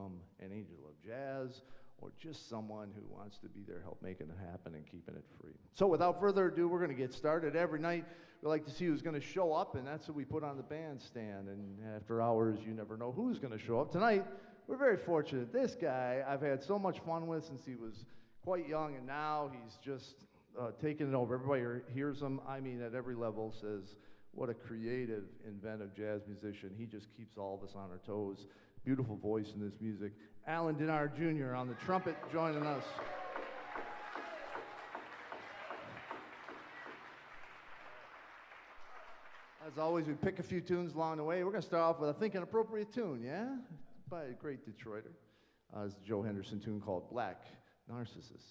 become an angel of jazz, or just someone who wants to be there, help making it happen and keeping it free. So without further ado, we're going to get started. Every night, we like to see who's going to show up, and that's what we put on the bandstand. And after hours, you never know who's going to show up. Tonight, we're very fortunate. This guy I've had so much fun with since he was quite young, and now he's just taking it over. Everybody hears him, I mean, at every level, says, what a creative, inventive jazz musician. He just keeps all of us on our toes. Beautiful voice in this music. Alan Dennard Jr. on the trumpet joining us. As always, we pick a few tunes along the way. We're going to start off with, I think, an appropriate tune, yeah? By a great Detroiter. It's a Joe Henderson tune called Black Narcissus.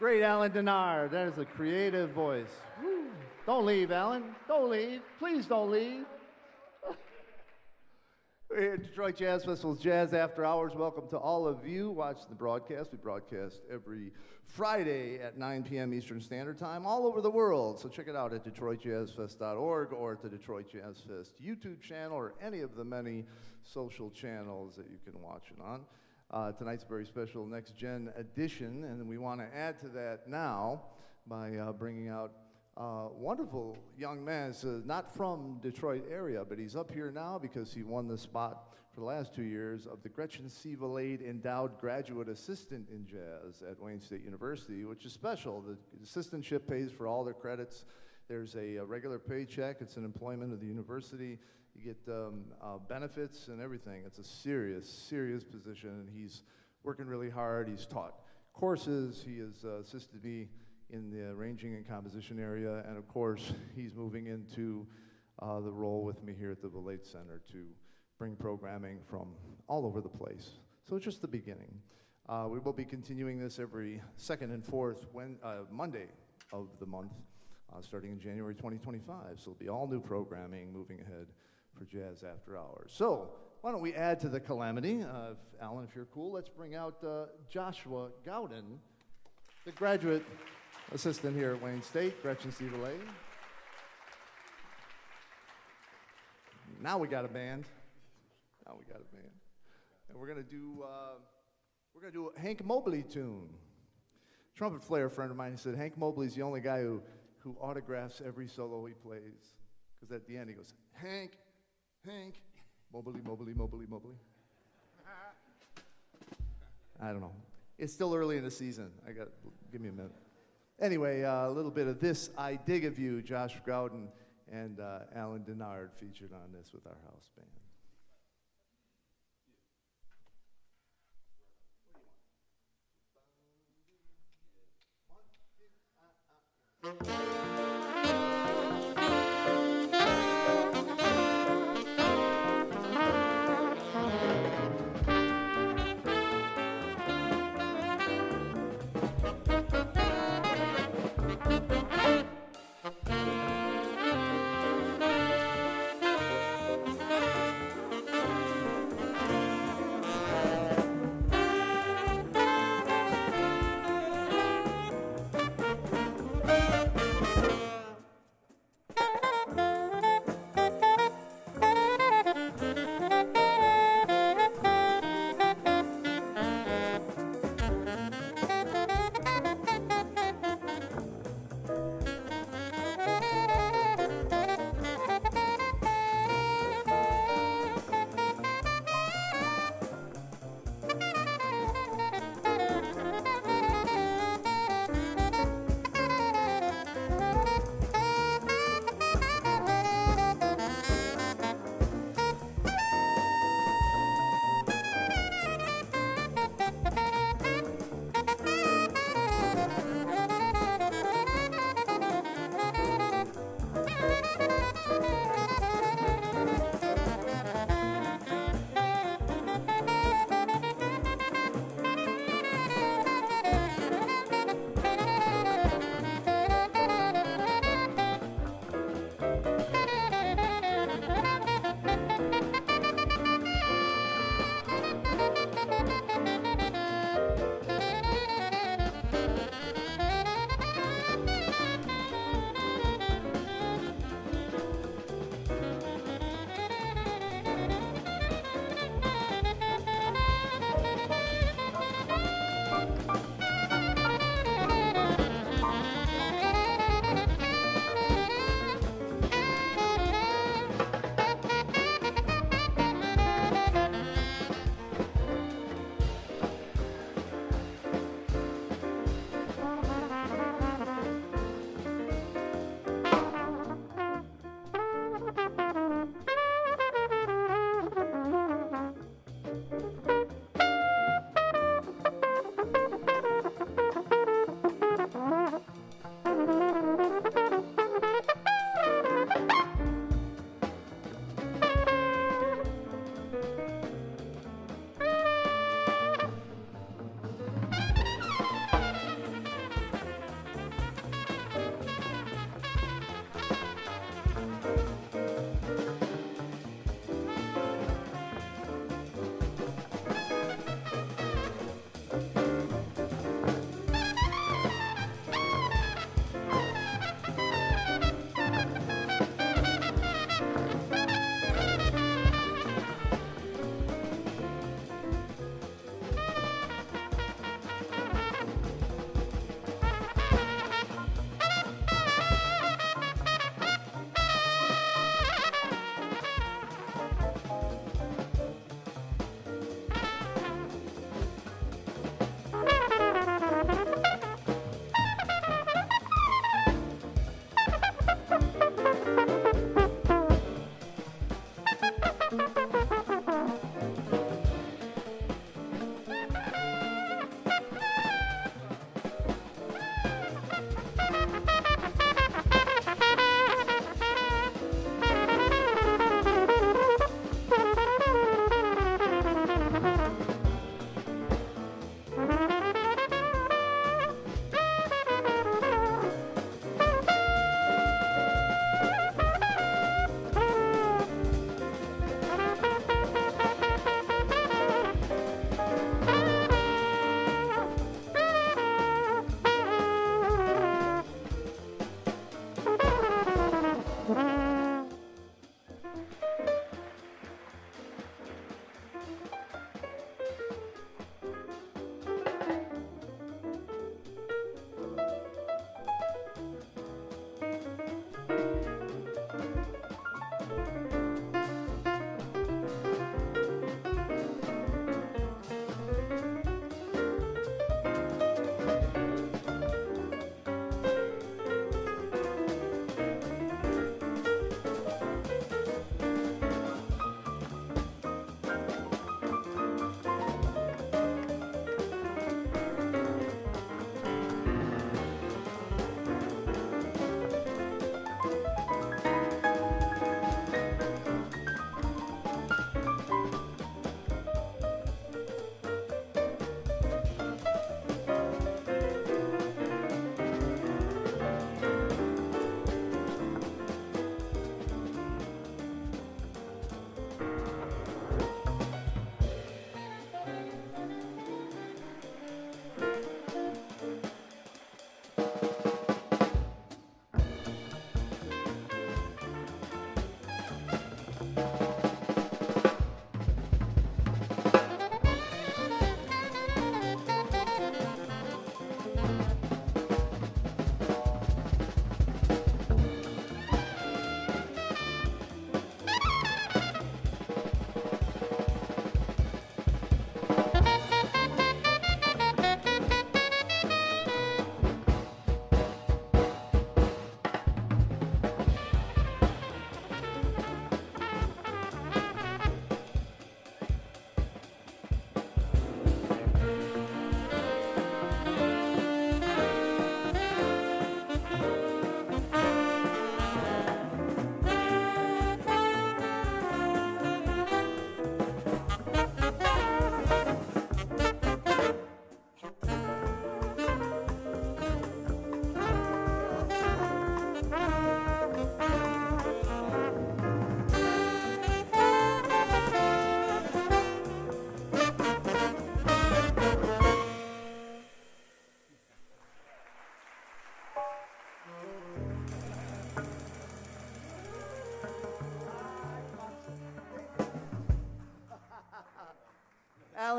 Great Alan Dennard. That is a creative voice. Woo. Don't leave, Alan. Don't leave. Please don't leave. We're here at Detroit Jazz Festival's Jazz After Hours. Welcome to all of you watching the broadcast. We broadcast every Friday at 9 p.m. Eastern Standard Time all over the world. So check it out at DetroitJazzFest.org or at the Detroit Jazz Fest YouTube channel or any of the many social channels that you can watch it on. Tonight's a very special Next Gen edition, and we want to add to that now by bringing out wonderful young man. It's not from Detroit area, but he's up here now because he won the spot for the last 2 years of the Gretchen C. Valade Endowed Graduate Assistant in Jazz at Wayne State University, which is special. The assistantship pays for all their credits. There's a regular paycheck. It's an employment of the university. You get benefits and everything. It's a serious, serious position, and he's working really hard. He's taught courses. He has assisted me in the arranging and composition area, and of course, he's moving into the role with me here at the Valade Center to bring programming from all over the place. So it's just the beginning. We will be continuing this every second and fourth Monday of the month, starting in January 2025. So it'll be all new programming moving ahead for Jazz After Hours. So why don't we add to the calamity? Alan, if you're cool, let's bring out Joshua Gaudin, the graduate assistant here at Wayne State, Gretchen C. Valade. Now we got a band. Now we got a band. And we're gonna do a Hank Mobley tune. Trumpet player friend of mine said Hank Mobley's the only guy who autographs every solo he plays. Because at the end he goes, Hank, Hank, Mobley, Mobley, Mobley, Mobley. I don't know. It's still early in the season. Give me a minute. Anyway, a little bit of This I Dig of You, Josh Gaudin and Alan Dennard featured on this with our house band.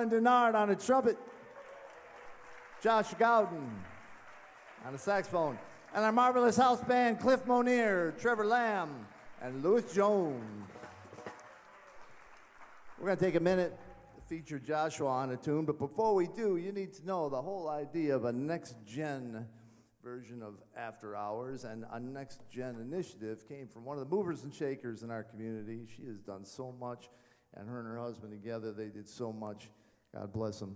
Colin Gronert on the trumpet, Joshua Gaudin on the saxophone, and our marvelous house band, Cliff Monear, Trevor Lamb, and Louis Jones. We're going to take a minute to feature Joshua on a tune, but before we do, you need to know the whole idea of a next-gen version of After Hours and a next-gen initiative came from one of the movers and shakers in our community. She has done so much, and her and her husband together, they did so much. God bless them.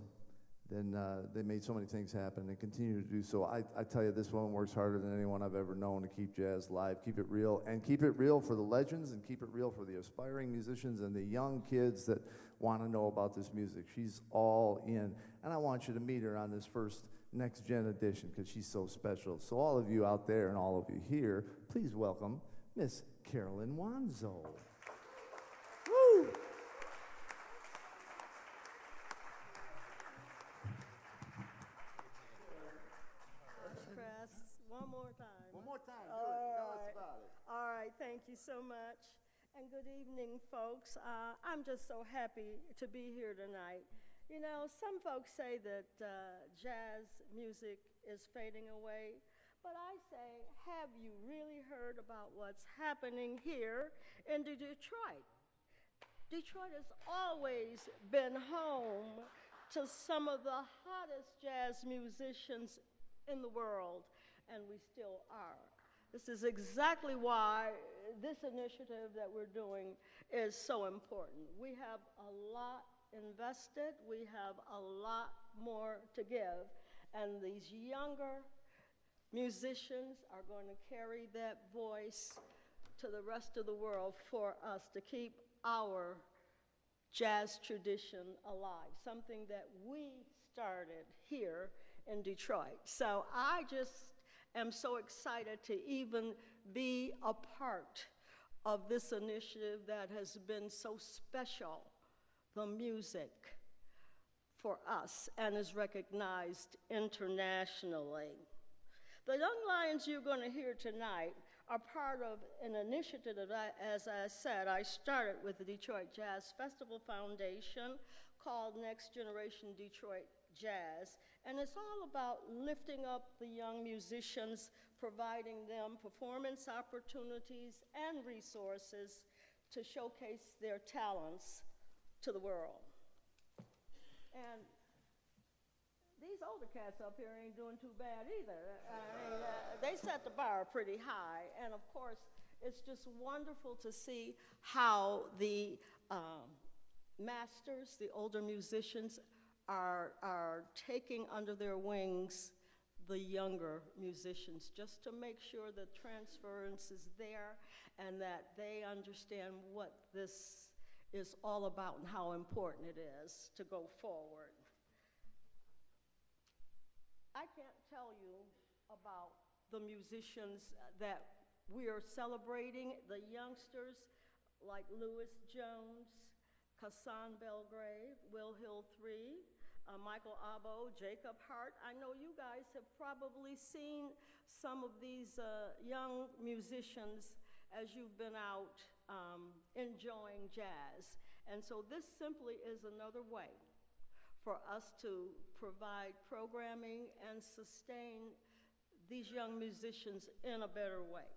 Then they made so many things happen and continue to do so. I tell you, this woman works harder than anyone I've ever known to keep jazz live, keep it real, and keep it real for the legends and keep it real for the aspiring musicians and the young kids that want to know about this music. She's all in, and I want you to meet her on this first next-gen edition because she's so special. So all of you out there and all of you here, please welcome Miss Carolyn Wanzo. Woo! One more time. One more time. Tell us about it. All right. Thank you so much. And good evening, folks. I'm just so happy to be here tonight. You know, some folks say that jazz music is fading away, but I say, have you really heard about what's happening here in Detroit? Detroit has always been home to some of the hottest jazz musicians in the world, and we still are. This is exactly why this initiative that we're doing is so important. We have a lot invested, we have a lot more to give, and these younger musicians are going to carry that voice to the rest of the world for us to keep our jazz tradition alive, something that we started here in Detroit. So I just am so excited to even be a part of this initiative that has been so special, the music for us, and is recognized internationally. The Young Lions you're going to hear tonight are part of an initiative that, as I said, I started with the Detroit Jazz Festival Foundation called Next Generation Detroit Jazz, and it's all about lifting up the young musicians, providing them performance opportunities and resources to showcase their talents to the world. And these older cats up here ain't doing too bad either. I mean, they set the bar pretty high, and of course, it's just wonderful to see how the masters, the older musicians, are taking under their wings the younger musicians just to make sure that transference is there and that they understand what this is all about and how important it is to go forward. I can't tell you about the musicians that we are celebrating, the youngsters like Louis Jones, Kassan Belgrave, Will Hill III, Michael Abo, Jacob Hart. I know you guys have probably seen some of these young musicians as you've been out enjoying jazz. And so this simply is another way for us to provide programming and sustain these young musicians in a better way.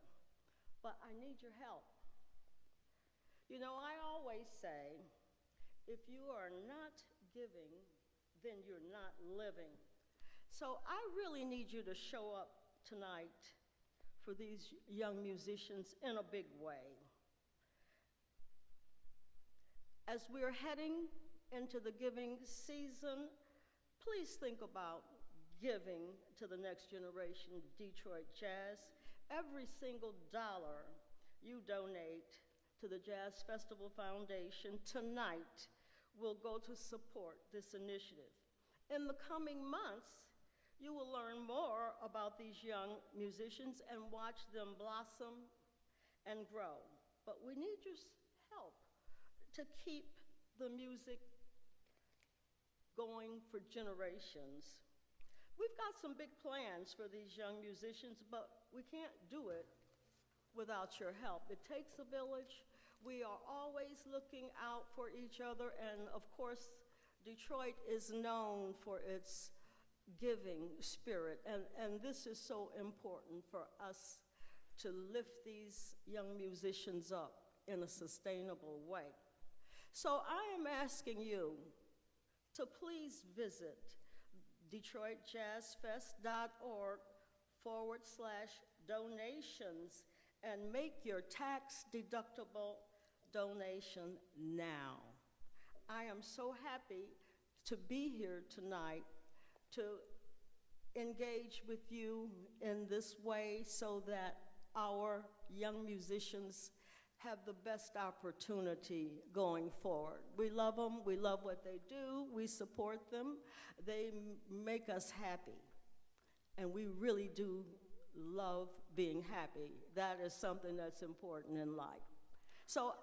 But I need your help. You know, I always say, if you are not giving, then you're not living. So I really need you to show up tonight for these young musicians in a big way. As we're heading into the giving season, please think about giving to the next generation of Detroit jazz. Every single dollar you donate to the Jazz Festival Foundation tonight will go to support this initiative. In the coming months, you will learn more about these young musicians and watch them blossom and grow. But we need your help to keep the music going for generations. We've got some big plans for these young musicians, but we can't do it without your help. It takes a village. We are always looking out for each other, and of course, Detroit is known for its giving spirit, and this is so important for us to lift these young musicians up in a sustainable way. So I am asking you to please visit DetroitJazzFest.org/donations and make your tax-deductible donation now. I am so happy to be here tonight to engage with you in this way so that our young musicians have the best opportunity going forward. We love them, we love what they do, we support them, they make us happy. And we really do love being happy. That is something that's important in life. So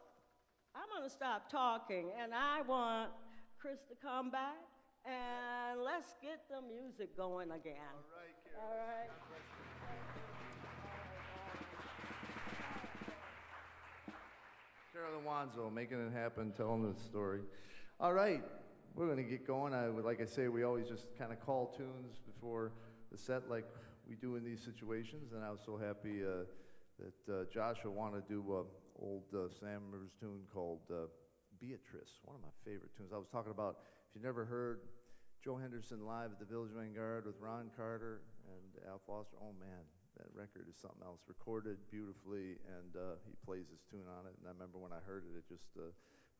I'm gonna stop talking, and I want Chris to come back, and let's get the music going again. All right, Carol. All right. Carolyn Wanzo, making it happen, telling the story. All right, we're going to get going. Like I say, we always just kind of call tunes before the set like we do in these situations, and I was so happy that Joshua wanted to do an old Sam Rivers tune called Beatrice, one of my favorite tunes. I was talking about, if you never heard Joe Henderson live at the Village Vanguard with Ron Carter and Al Foster, oh man, that record is something else, recorded beautifully, and he plays his tune on it, and I remember when I heard it, it just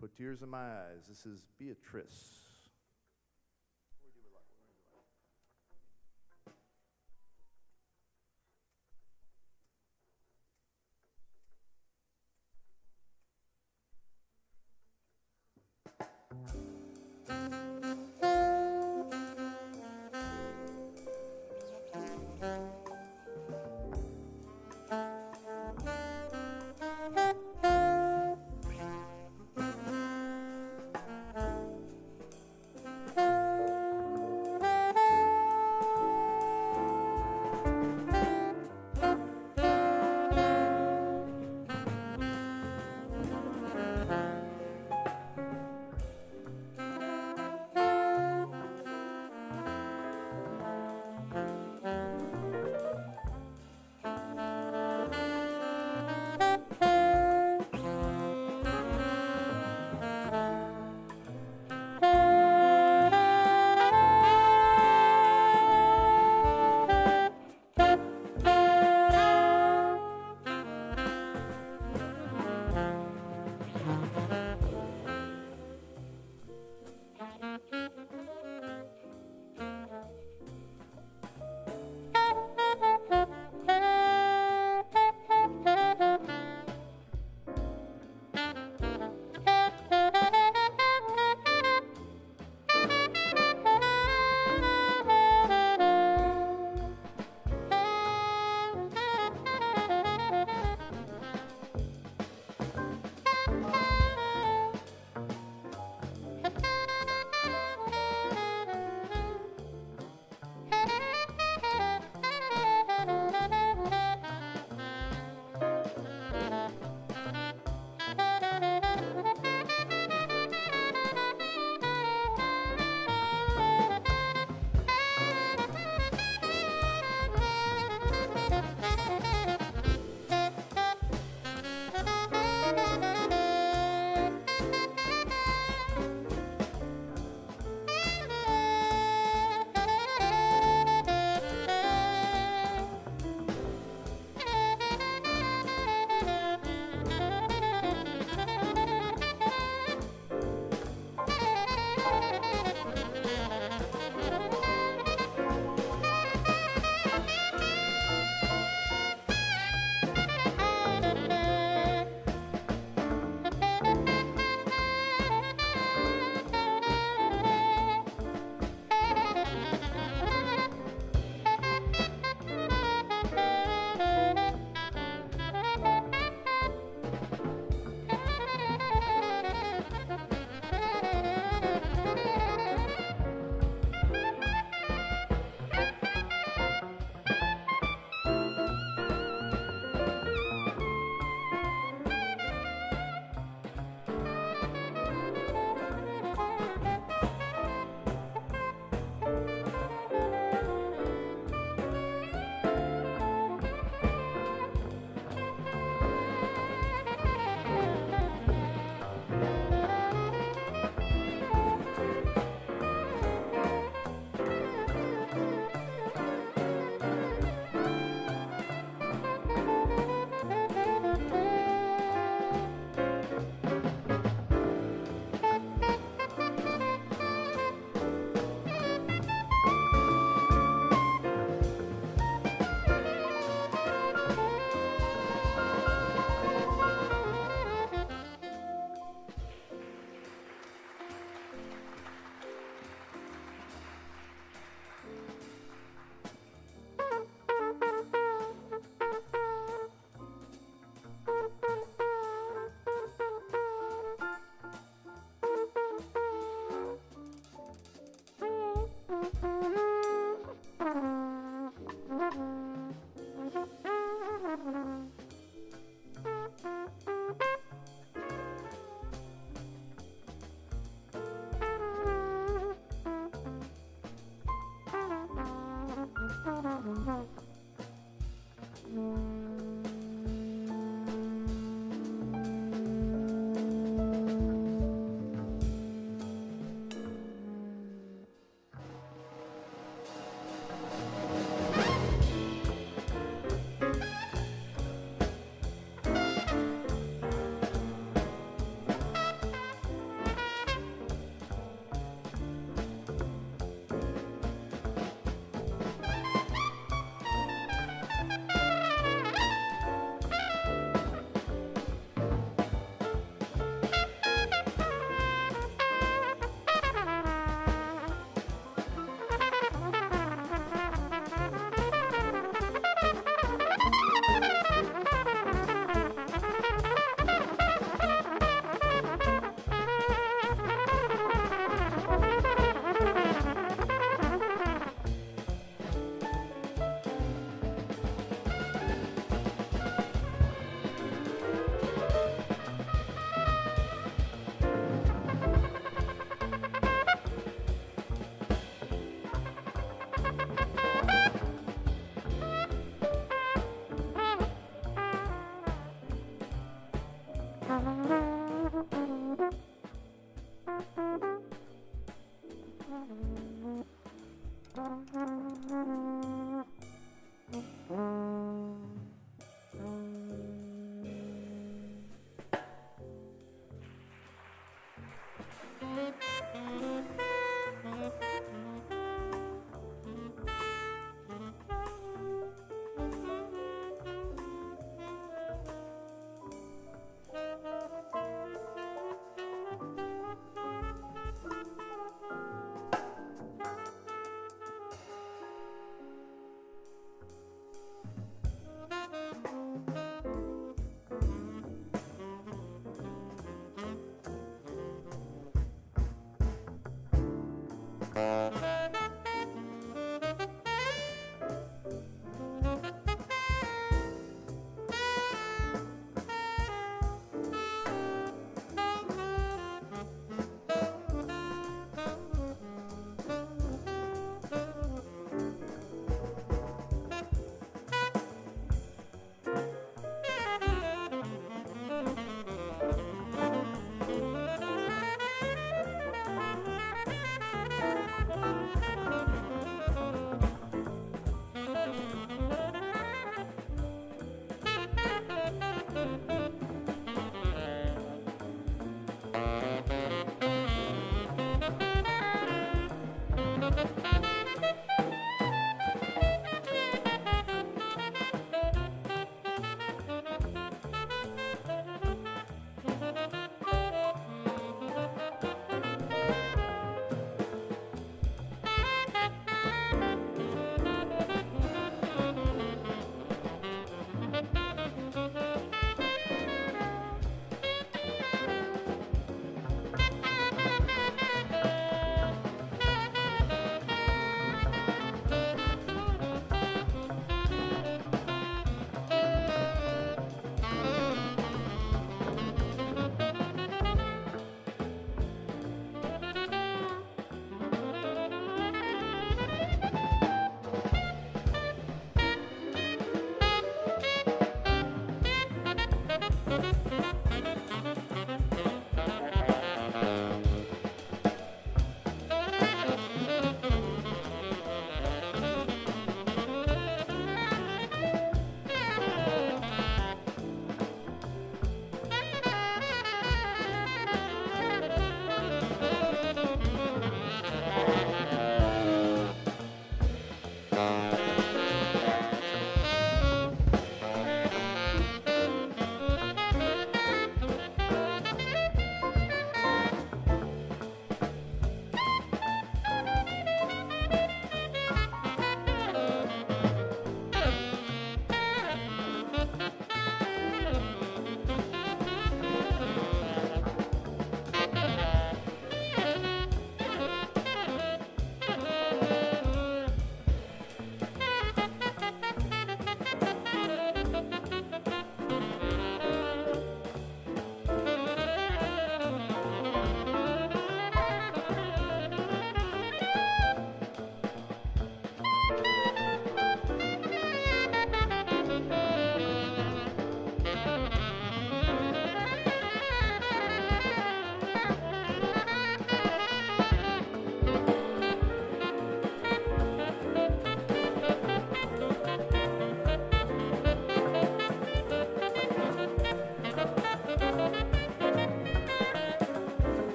put tears in my eyes. This is Beatrice.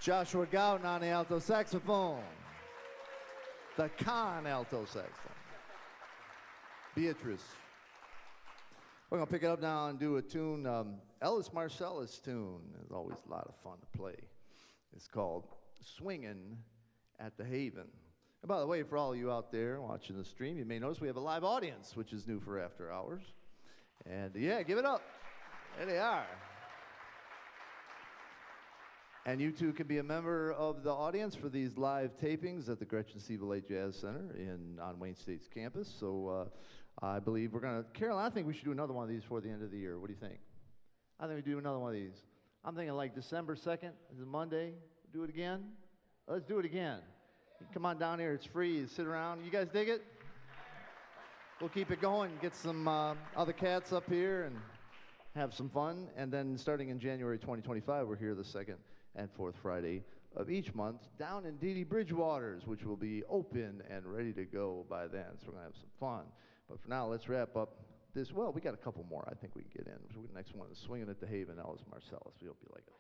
Joshua Gaudin on the alto saxophone. The con alto saxophone. Beatrice. We're going to pick it up now and do a tune, Ellis Marcellus tune. It's always a lot of fun to play. It's called Swingin' at the Haven. And by the way, for all you out there watching the stream, you may notice we have a live audience, which is new for After Hours. And yeah, give it up. There they are. And you too can be a member of the audience for these live tapings at the Gretchen Valade Jazz Center on Wayne State's campus. So I believe we're going to, Carol, I think we should do another one of these before the end of the year. What do you think? I think we do another one of these. I'm thinking like December 2nd, is it Monday? Do it again? Let's do it again. Come on down here, it's free, you sit around. You guys dig it? We'll keep it going, get some other cats up here and have some fun. And then starting in January 2025, we're here the second and fourth Friday of each month down in D.D. Bridgewaters, which will be open and ready to go by then. So we're going to have some fun. But for now, let's wrap up this. Well, we got a couple more I think we can get in. So the next one is Swinging at the Haven, Ellis Marcellus. We hope you like it.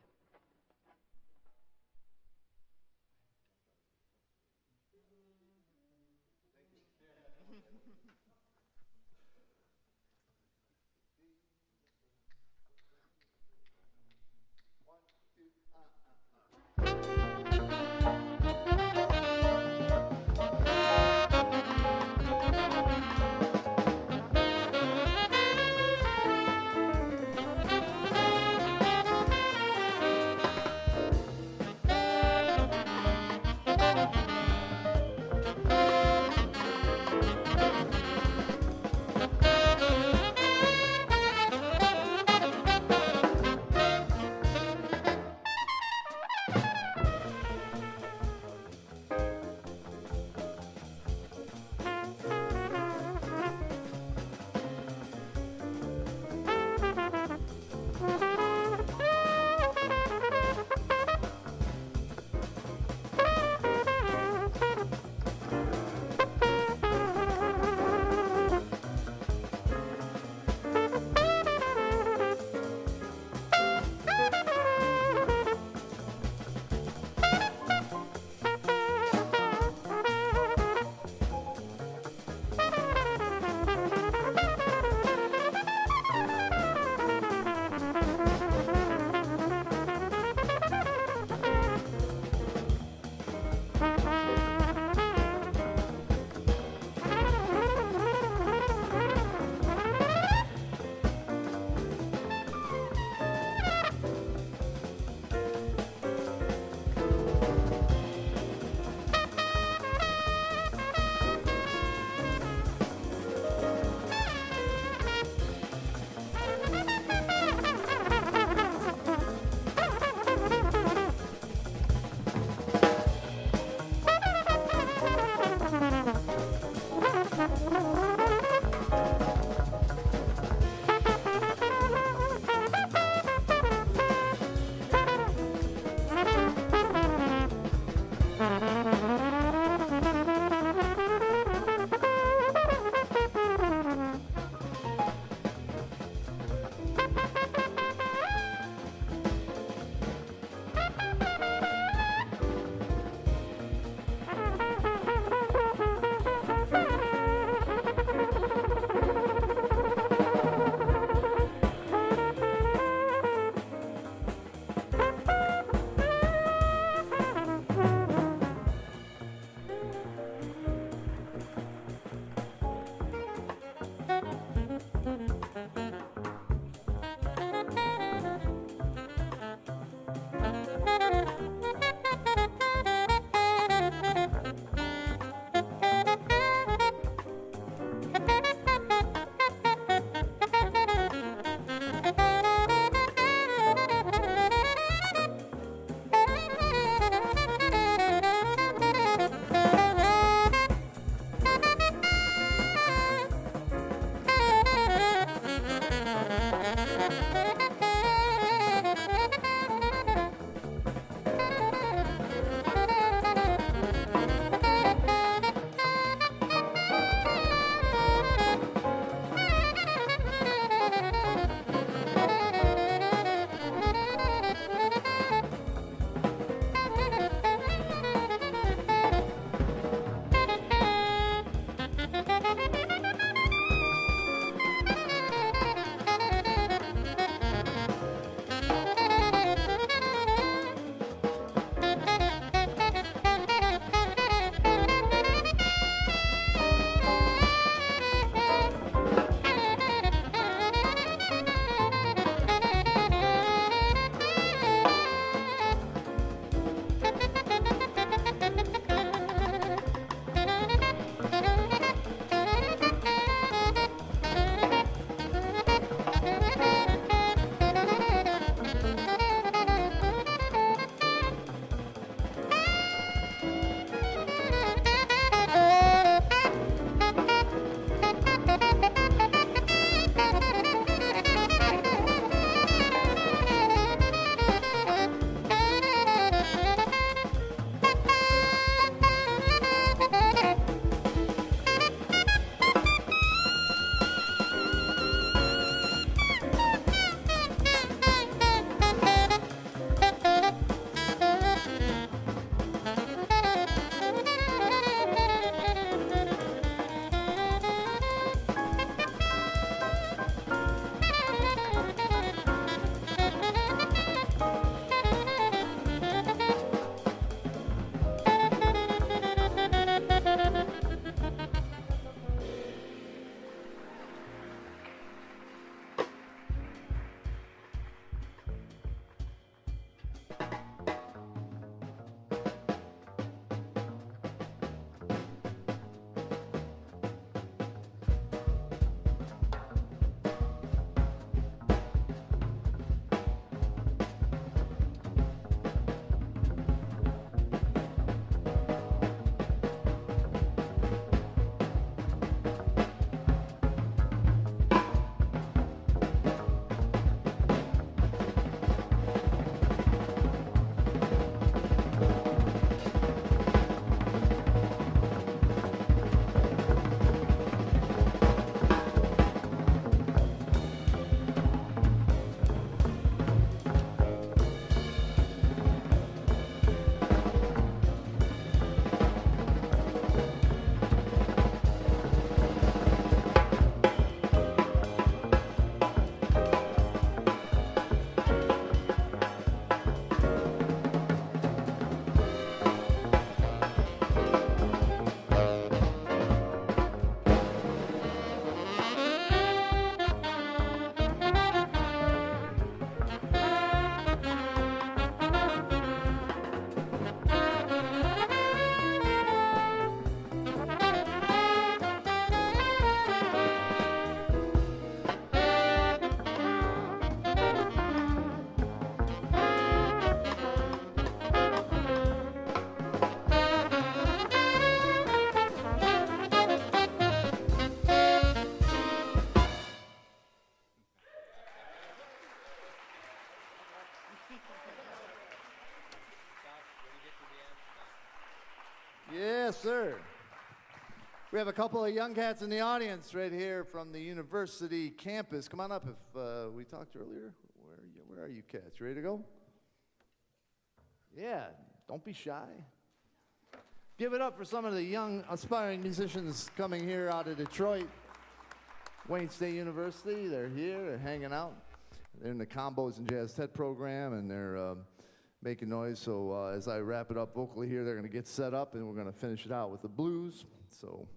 Yes, sir. We have a couple of young cats in the audience right here from the university campus. Come on up. If we talked earlier, where are you cats? You ready to go? Yeah, don't be shy. Give it up for some of the young aspiring musicians coming here out of Detroit. Wayne State University, they're here, they're hanging out. They're in the Combos and Jazz Tet program, and they're making noise. So as I wrap it up vocally here, they're going to get set up, and we're going to finish it out with the blues. So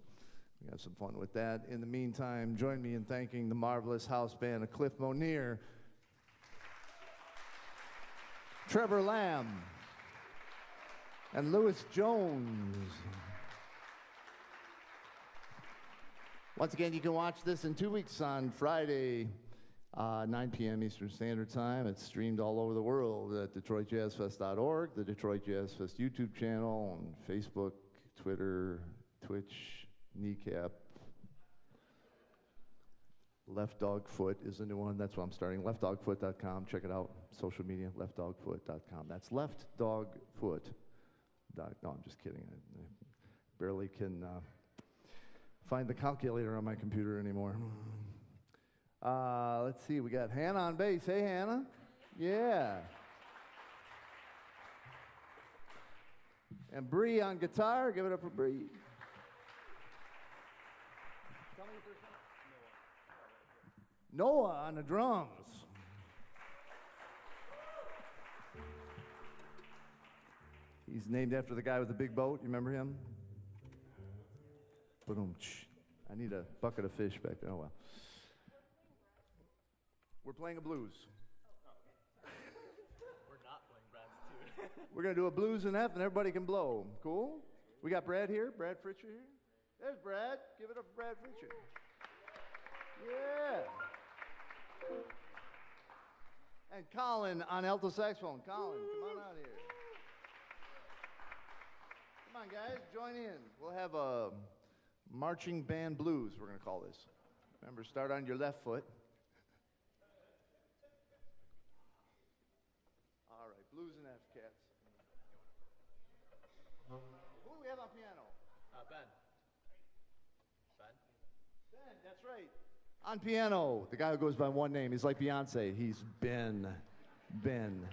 we have some fun with that. In the meantime, join me in thanking the marvelous house band of Cliff Monear, Trevor Lamb, and Lewis Jones. Once again, you can watch this in 2 weeks on Friday, 9 p.m. Eastern Standard Time. It's streamed all over the world at DetroitJazzFest.org, the Detroit Jazz Fest YouTube channel, on Facebook, Twitter, Twitch, Kneecap. Left Dog Foot is a new one. That's what I'm starting. LeftDogFoot.com. Check it out. Social media, LeftDogFoot.com. That's LeftDogFoot.com. No, I'm just kidding. I barely can find the calculator on my computer anymore. Let's see. We got Hanna on bass. Hey, Hanna. Yeah. And Bre on guitar. Give it up for Bre. Noah on the drums. He's named after the guy with the big boat. You remember him? Boom. I need a bucket of fish back there. Oh, well. We're playing a blues. We're not playing Brad's tune. We're going to do a blues in F, and everybody can blow. Cool? We got Brad here. Brad Fritcher here. There's Brad. Give it up for Brad Fritcher. Yeah. And Colin on alto saxophone. Colin, come on out here. Come on, guys, join in. We'll have a marching band blues, we're going to call this. Remember, start on your left foot. All right, blues and F, cats. Who do we have on piano? Ben. Ben, that's right. On piano, the guy who goes by one name. He's like Beyonce. He's Ben. Ben.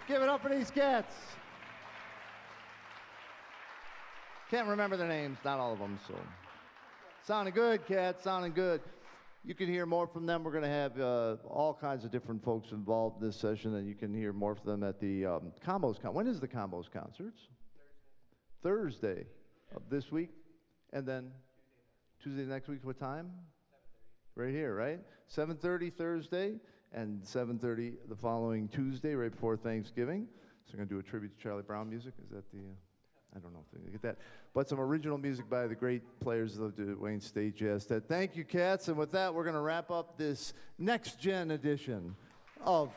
Give it up for these cats. Can't remember their names, not all of them, so. Sounding good, cats, sounding good. You can hear more from them. We're going to have all kinds of different folks involved in this session, and you can hear more from them at the Combos Con. When is the Combos concerts? Thursday of this week, and then Tuesday next week. What time? 7:30. Right here, right? 7:30 Thursday and 7:30 the following Tuesday, right before Thanksgiving. So we're going to do a tribute to Charlie Brown music. Is that the? I don't know if they get that, but some original music by the great players of the Wayne State Jazz. Thank you, cats. And with that, we're going to wrap up this next gen edition of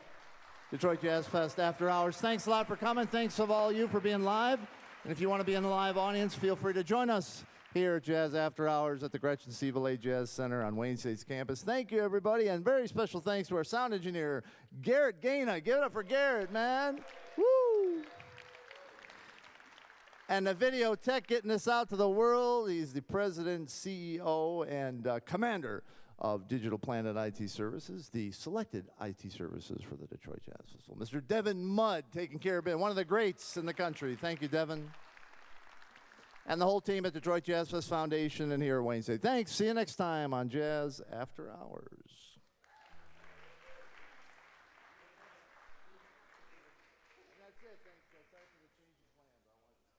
Detroit Jazz Fest After Hours. Thanks a lot for coming. Thanks of all you for being live. And if you want to be in the live audience, feel free to join us here at Jazz After Hours at the Gretchen Valade Jazz Center on Wayne State's campus. Thank you, everybody, and very special thanks to our sound engineer, Garrett Gaina. Give it up for Garrett, man. Woo! And the video tech getting this out to the world. He's the president, CEO, and commander of Digital Planet IT Services, the selected IT services for the Detroit Jazz Festival. Mr. Devin Mudd taking care of it, one of the greats in the country. Thank you, Devin. And the whole team at Detroit Jazz Fest Foundation and here at Wayne State. Thanks. See you next time on Jazz After Hours.